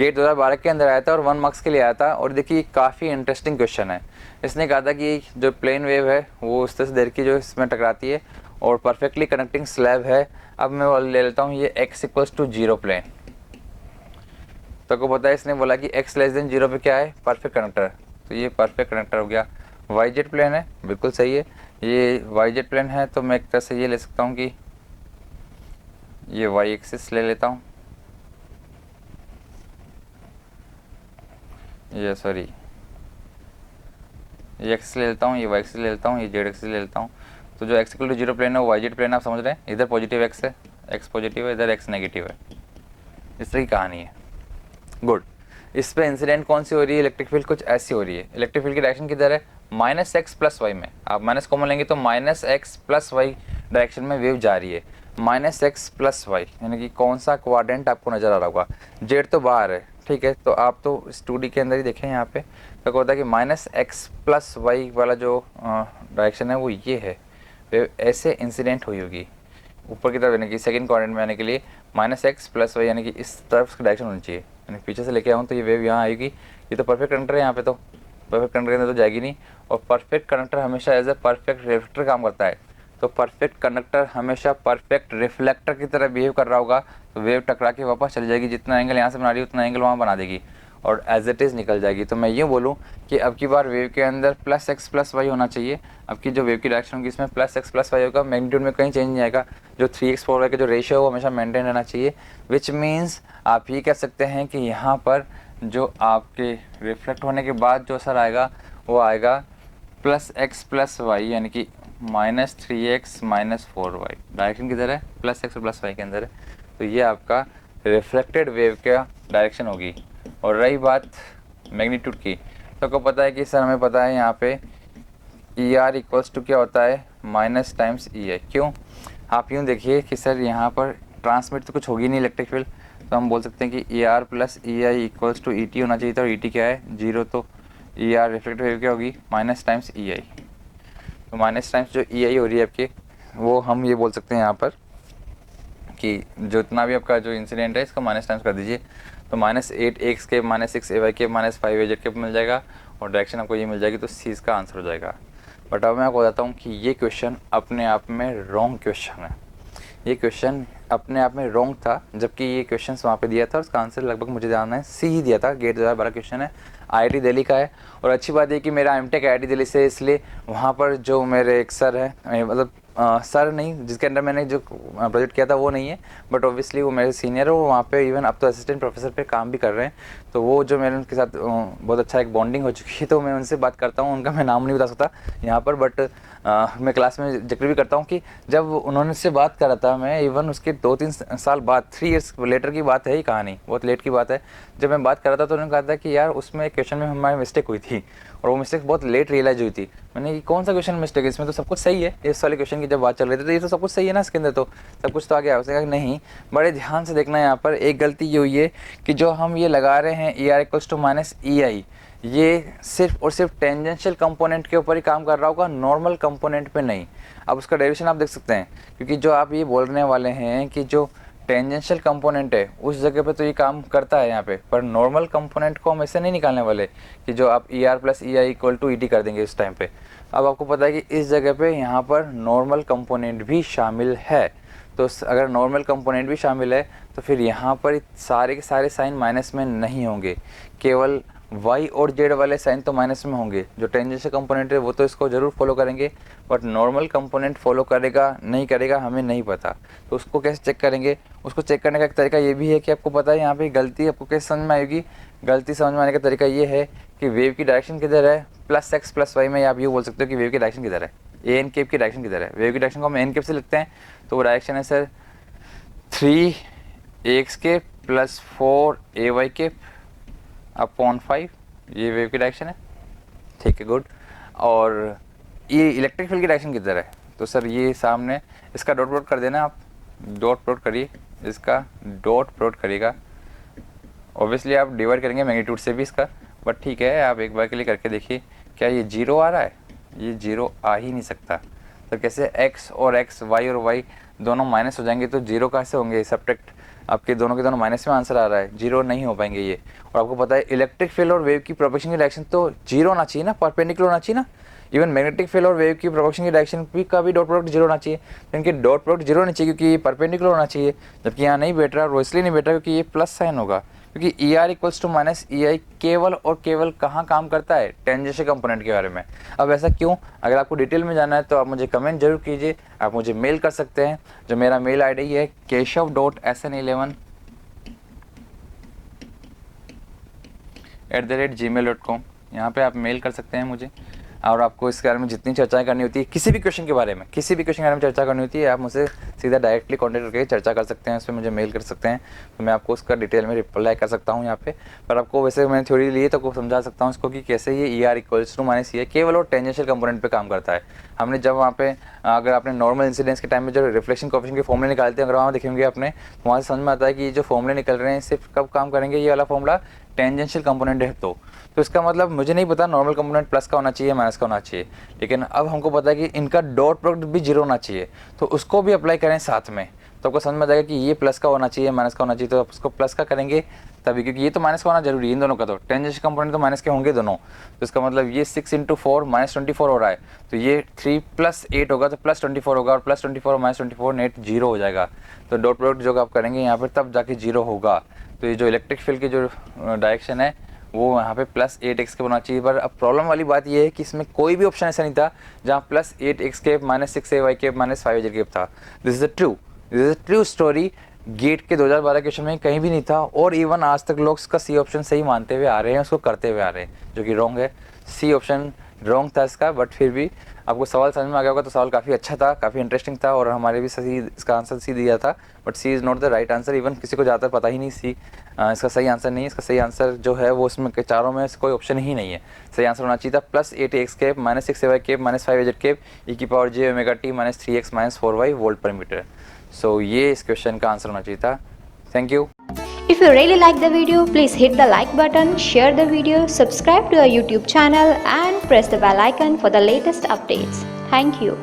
Gate 2012 के अंदर आया था और 1 मार्क्स के लिए आया था। और देखिए काफ़ी इंटरेस्टिंग क्वेश्चन है। इसने कहा था कि जो प्लेन वेव है वो उस तरह से देर की जो इसमें टकराती है और परफेक्टली कनेक्टिंग स्लैब है। अब मैं वो ले लेता हूँ ये x इक्वल्स टू 0 प्लेन। तो को पता है इसने बोला कि x लेस देन 0 पे क्या है, परफेक्ट कनेक्टर। तो ये परफेक्ट कनेक्टर हो गया। वाई जेड प्लेन है, बिल्कुल सही है, ये वाई जेड प्लेन है। तो मैं एक तरह से ये ले सकता हूँ कि ये वाई एक्सिस ले लेता हूँ, ये सॉरी ये एक्सिस ले लेता हूँ, ये वाई एक्सिस ले लेता हूँ, ये जेड एक्सिस ले लेता हूँ। तो जो x इक्वल टू 0 प्लेन है वो वाई जेड प्लेन है, आप समझ रहे हैं। इधर पॉजिटिव x है, x पॉजिटिव है, इधर x नेगेटिव है। इस तरह की कहानी है। गुड। इस पे इंसिडेंट कौन सी हो रही है, इलेक्ट्रिक फील्ड कुछ ऐसी हो रही है। इलेक्ट्रिक फील्ड की डायरेक्शन किधर है, -x + y में। आप माइनस कॉमन लेंगे तो -x + y डायरेक्शन में वेव जा रही है। -x + y यानी कि कौन सा क्वाड्रेंट आपको नजर आ रहा होगा। जेड तो बाहर है, ठीक है। तो आप तो इस 2D के अंदर ही देखें, यहाँ पे क्या होता है कि -x + y वाला जो डायरेक्शन है वो ये है। वेव ऐसे इंसिडेंट हुई होगी ऊपर की तरफ, यानी कि सेकंड क्वाड्रेंट में आने के लिए -x + y यानी कि इस तरफ की डायरेक्शन होनी चाहिए। यानी पीछे से लेके आऊँ तो ये वेव यहाँ आएगी। ये तो परफेक्ट कनेक्टर है, यहाँ पे तो परफेक्ट कनेक्टर के अंदर तो जाएगी नहीं। और परफेक्ट कनेक्टर हमेशा एज ए परफेक्ट रिफ्लेक्टर काम करता है। तो परफेक्ट कंडक्टर हमेशा परफेक्ट रिफ्लेक्टर की तरह बिहेव कर रहा होगा। तो वेव टकरा के वापस चली जाएगी, जितना एंगल यहाँ से बना रही है उतना एंगल वहाँ बना देगी और एज इट इज़ निकल जाएगी। तो मैं ये बोलूँ कि अब की बार वेव के अंदर +x + y होना चाहिए। अब की जो वेव की डायरेक्शन होगी इसमें +x + y होगा, मैग्नीट्यूड में कहीं चेंज नहीं आएगा। जो 3x 4y का जो रेशियो है वो हमेशा मेंटेन रहना चाहिए। विच मीन्स आप ये कह सकते हैं कि यहाँ पर जो आपके रिफ्लेक्ट होने के बाद जो असर आएगा वो आएगा +x + y यानी कि -3x - 4y। डायरेक्शन किधर है, +x और +y के अंदर है। तो ये आपका रिफ्लेक्टेड वेव का डायरेक्शन होगी। और रही बात मैग्नीट्यूड की, तो आपको पता है कि सर हमें पता है यहाँ पे ER इक्वल्स टू क्या होता है, माइनस टाइम्स EI। क्यों, आप यूँ देखिए कि सर यहाँ पर ट्रांसमिट तो कुछ होगी नहीं इलेक्ट्रिक फील्ड, तो हम बोल सकते हैं कि ER + EI equals to ET होना चाहिए था। और ET क्या है, 0। तो ER रिफ्लेक्टेड वेव क्या होगी, माइनस टाइम्स EI। तो माइनस टाइम्स जो EI हो रही है आपकी, वो हम ये बोल सकते हैं यहाँ पर कि जितना भी आपका जो इंसिडेंट है इसको माइनस टाइम्स कर दीजिए। तो -8x के -6ay के -5az के मिल जाएगा और डायरेक्शन आपको ये मिल जाएगी। तो सी इसका आंसर हो जाएगा। बट अब मैं आपको बताता हूँ कि ये क्वेश्चन अपने आप में रॉन्ग क्वेश्चन है। ये क्वेश्चन अपने आप में रॉन्ग था, जबकि ये क्वेश्चन वहाँ पे दिया था, उसका आंसर लगभग मुझे ध्यान है सी ही दिया था। गेट 2012 क्वेश्चन है, IIT दिल्ली का है। और अच्छी बात ये कि मेरा एमटेक IIT दिल्ली से, इसलिए वहाँ पर जो मेरे एक सर है, मतलब सर नहीं, जिसके अंदर मैंने जो प्रोजेक्ट किया था वो नहीं है, बट ऑब्वियसली वो मेरे सीनियर है। वो वहाँ पे इवन अब तो असिस्टेंट प्रोफेसर पे काम भी कर रहे हैं। तो वो जो मेरे उनके साथ बहुत अच्छा एक बॉन्डिंग हो चुकी है। तो मैं उनसे बात करता हूँ, उनका मैं नाम नहीं बता सकता यहाँ पर, बट मैं क्लास में जिक्र भी करता हूँ कि जब उन्होंने से बात करा था, मैं इवन उसके 2-3 साल बाद, 3 इयर्स लेटर की बात है, ही कहानी बहुत लेट की बात है। जब मैं बात कर रहा था तो उन्होंने कहा था कि यार उसमें क्वेश्चन में हमारी मिस्टेक हुई थी और वो मिस्टेक बहुत लेट रियलाइज हुई थी। मैंने कि कौन सा क्वेश्चन मिस्टेक है, इसमें तो सब कुछ सही है। इस वाले क्वेश्चन की जब बात चल रही थी तो ये तो सब कुछ सही है ना, इसके अंदर तो सब कुछ तो आ गया। उसने कहा नहीं, बड़े ध्यान से देखना, यहाँ पर एक गलती ये हुई है कि जो हम ये लगा रहे हैं ER इक्वल्स टू -EI, ये सिर्फ और सिर्फ टेंजेंशियल कंपोनेंट के ऊपर ही काम कर रहा होगा, नॉर्मल कंपोनेंट पे नहीं। अब उसका डेरिवेशन आप देख सकते हैं, क्योंकि जो आप ये बोलने वाले हैं कि जो टेंजेंशियल कंपोनेंट है उस जगह पे तो ये काम करता है यहाँ पे, पर नॉर्मल कंपोनेंट को हम ऐसे नहीं निकालने वाले कि जो आप ER + EI equal to ET कर देंगे इस टाइम पे। अब आपको पता है कि इस जगह पे यहाँ पर नॉर्मल कंपोनेंट भी शामिल है। तो अगर नॉर्मल कंपोनेंट भी शामिल है तो फिर यहाँ पर सारे के सारे साइन माइनस में नहीं होंगे, केवल y और z वाले साइन तो माइनस में होंगे। जो टेंजेंशियल कंपोनेंट है वो तो इसको ज़रूर फॉलो करेंगे, बट नॉर्मल कंपोनेंट फॉलो करेगा नहीं करेगा हमें नहीं पता। तो उसको कैसे चेक करेंगे, उसको चेक करने का एक तरीका ये भी है कि आपको पता है यहाँ पे गलती आपको कैसे समझ में आएगी। गलती समझ में आने का तरीका ये है कि वेव की डायरेक्शन किधर है, +x + y में। आप ये बोल सकते हो कि वेव की डायरेक्शन किधर है, एन केप की डायरेक्शन किधर है। वेव की डायरेक्शन को हम एन केप से लिखते हैं, तो वो डायरेक्शन है sir 3ax cap + 4ay cap upon 5। ये वेव की डायरेक्शन है, ठीक है, गुड। और ये इलेक्ट्रिक फील्ड की डायरेक्शन किधर है, तो सर ये सामने, इसका डॉट प्लॉट कर देना, आप डॉट प्लॉट करिए, इसका डॉट प्लॉट करिएगा। ऑब्वियसली आप डिवाइड करेंगे मैग्नीट्यूड से भी इसका, बट ठीक है, आप एक बार के लिए करके देखिए। क्या ये 0 आ रहा है, ये 0 आ ही नहीं सकता। तो कैसे x और x, y और y दोनों माइनस हो जाएंगे, तो 0 कैसे होंगे, सब्ट्रैक्ट आपके दोनों के दोनों माइनस में आंसर आ रहा है, जीरो नहीं हो पाएंगे ये। और आपको पता है इलेक्ट्रिक फील्ड और वेव की प्रोपगेशन की डायरेक्शन तो जीरो होना चाहिए ना, परपेंडिकुलर होना चाहिए ना। इवन मैग्नेटिक फील्ड और वेव की प्रोपगेशन की डायरेक्शन का भी डॉट प्रोडक्ट जीरो होना चाहिए, तो इनके डॉट प्रोडक्ट जीरो होना चाहिए क्योंकि ये परपेंडिकुलर होना चाहिए, जबकि यहाँ नहीं बैठ रहा। और वो इसलिए नहीं बैठ रहा क्योंकि ये प्लस साइन होगा, क्योंकि E R equals to minus E I केवल और केवल कहाँ काम करता है, टेंजेंशियल कंपोनेंट के बारे में। अब ऐसा क्यों? अगर आपको डिटेल में जाना है तो आप मुझे कमेंट जरूर कीजिए, आप मुझे मेल कर सकते हैं, जो मेरा मेल आईडी है keshav.sn11@gmail.com। यहाँ पे आप मेल कर सकते हैं मुझे, और आपको इसके बारे में जितनी चर्चाएं करनी होती है, किसी भी क्वेश्चन के बारे में चर्चा करनी होती है, आप मुझसे सीधा डायरेक्टली कॉन्टैक्ट करके चर्चा कर सकते हैं, उस पर मुझे मेल कर सकते हैं, तो मैं आपको उसका डिटेल में रिप्लाई कर सकता हूँ यहाँ पे। पर आपको वैसे मैंने थ्योरी ली है तो आपको समझा सकता हूँ इसको कि कैसे ये E R equals to minus E I केवल और टेंजेंशियल कंपोनेंट पे काम करता है। हमने जब वहाँ पे अगर आपने नॉर्मल इंसिडेंस के टाइम में जो रिफ्लेक्शन कोएफिशिएंट के फॉर्मूले निकालते हैं, अगर वहाँ देखेंगे आपने, तो वहाँ से समझ में आता है कि ये जो फॉर्मूले निकल रहे हैं सिर्फ कब काम करेंगे, ये वाला फॉर्मूला टेंजेंशियल कंपोनेंट है। तो इसका मतलब मुझे नहीं पता नॉर्मल कंपोनेंट प्लस का होना चाहिए माइनस का होना चाहिए, लेकिन अब हमको पता है कि इनका डॉट प्रोडक्ट भी जीरो होना चाहिए, तो उसको भी अप्लाई करें साथ में, तो आपको समझ में आ जाएगा कि ये प्लस का होना चाहिए माइनस का होना चाहिए, तो आप उसको प्लस का करेंगे तभी, क्योंकि ये तो माइनस का होना जरूरी है इन दोनों का, तो टेंजेंशियल कंपोनेंट तो माइनस के होंगे दोनों। तो इसका मतलब ये 6 × 4 -24 हो रहा है, तो ये 3 + 8 होगा तो +24 होगा, और +24 और -24 नेट जीरो हो जाएगा। तो डॉट प्रोडक्ट जो आप करेंगे यहाँ पर तब जाके जीरो होगा। तो ये जो इलेक्ट्रिक फील्ड की जो डायरेक्शन है वो यहाँ पे +8x के होना चाहिए। पर अब प्रॉब्लम वाली बात ये है कि इसमें कोई भी ऑप्शन ऐसा नहीं था जहाँ +8x -6ay -5z था। This is a true story. GATE के 2012 क्वेश्चन में कहीं भी नहीं था, और इवन आज तक लोग इसका सी ऑप्शन सही मानते हुए आ रहे हैं, उसको करते हुए आ रहे हैं, जो कि रॉन्ग है। सी ऑप्शन रॉन्ग था इसका, बट फिर भी आपको सवाल समझ में आ गया होगा, तो सवाल काफ़ी अच्छा था, काफ़ी इंटरेस्टिंग था, और हमारे भी सही इसका आंसर सी दिया था। But C is not the right answer. Even किसी को ज़्यादातर पता ही नहीं सी इसका सही आंसर नहीं है। इसका सही आंसर जो है वो उसमें चारों में कोई ऑप्शन ही नहीं है। सही आंसर होना चाहिए था +8x -6ay -5z e⁻j⍵t -3x -4y volt पर मीटर। सो ये इस क्वेश्चन का आंसर होना चाहिए था। Thank you. If you really like the video, please hit the like button, share the video, subscribe to our YouTube channel and press the bell icon for the latest updates. Thank you.